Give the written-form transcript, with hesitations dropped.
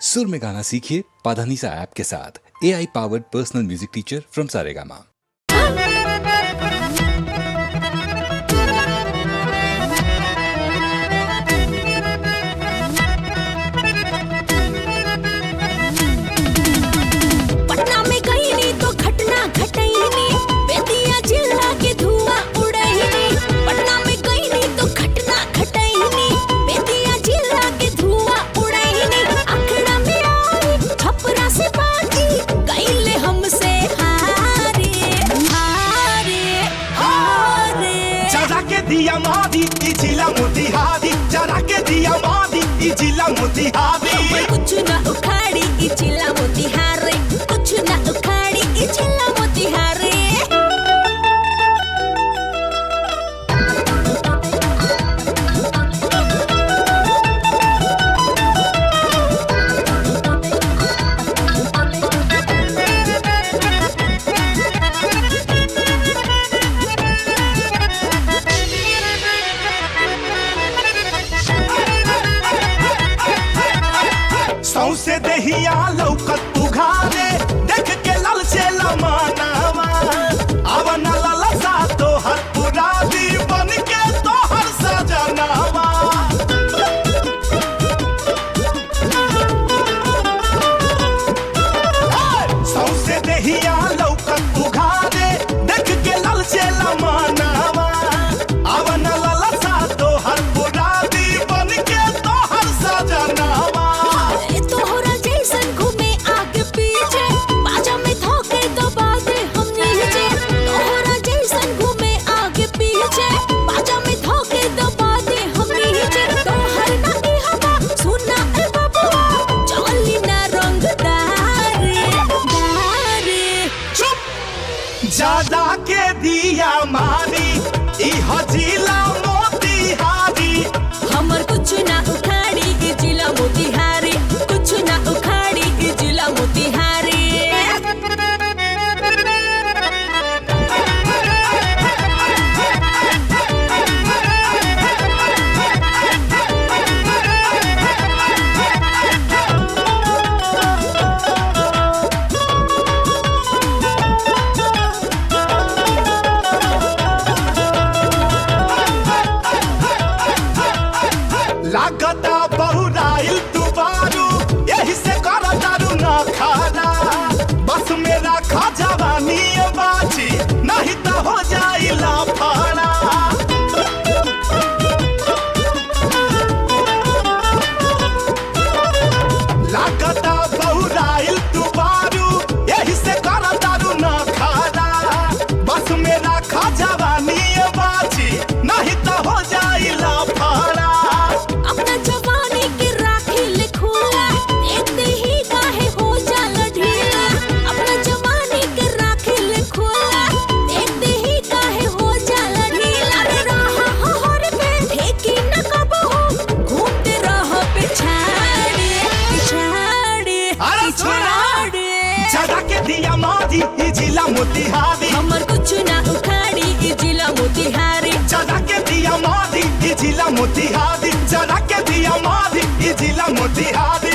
सुर में गाना सीखिए पाधानीसा ऐप के साथ। AI powered personal music teacher from Saregama. Patna में गई नी तो घटना घटई नी, बेतिया जिला के धुआं उड़ई नी। पटना में गई नी तो घटना घटई नी, बेतिया जिला के धुआं उड़ई नी। अखड़ा में आई छपरा से बाकी गईले हमसे हारे हारे हारे। जरा के दिया मादी ई जिला मोतिहारी, जरा के दिया मादी ई जिला मोतिहारी। कुछ ना उखाड़ी ई जिला मोतिहारी, कुछ ना उखाड़ी ई जिला मोतिहारी। सौसे दहिया लौकत उघारे, देख के लल से लमानावा। आवन ललसा तो हर पुरादी बन के तो हर सजनावा। सौसे दहिया लौकत उघारे, देख के लल से लमानावा। आवन ललसा तो हर पुरादी बन के तो हर सजनावा। तोहरा जैसन घूमे आगे पीछे, बाजा में धोखे दबा दे हम नीचे। तोहरा जैसन घूमे आगे पीछे, बाजा में धोखे दबा दे हम नीचे। तोहर ना ई हवा सुना ए बबुआ, चली ना रंगदारी दारी। चुप! ज्यादा के दिया मारी ई हजीला मोतिहारी। हमर कुछ ना उखाड़ी ई जिला मोतिहारी, कुछ ना उखाड़ी ई जिला मोतिहारी। लागता बहुराइल दुबारू, यही से करा दारू ना खाना। बस मेरा खा जवानी बाजी, नहीं तो हो जाई लाफाड़ा। लागता बहुराइल दुबारू, यही से करा दारू ना खाना। बस मेरा खा जवानी बाजी, नहीं तो हो जाई लाफाड़ा। अपना जवानी के राखी ले खुला, देखते ही काहे हो जाला ढीला। अपना जवानी के राखी ले खुला, देखते ही काहे हो जाला ढीला। रे रहा हर पे ठेकी न कबो, घूमते रहो पिछाड़े पिछाड़े अरे सुना! पिछाड़े। जरा के दिया मादी ई जिला मोतिहारी। हमर कुछ ना उखाड़ी ई जिला मोतिहारी। जरा के दिया मादी ई जिला मोतिहारी, जरा के दिया मादी ई जिला मोतिहारी।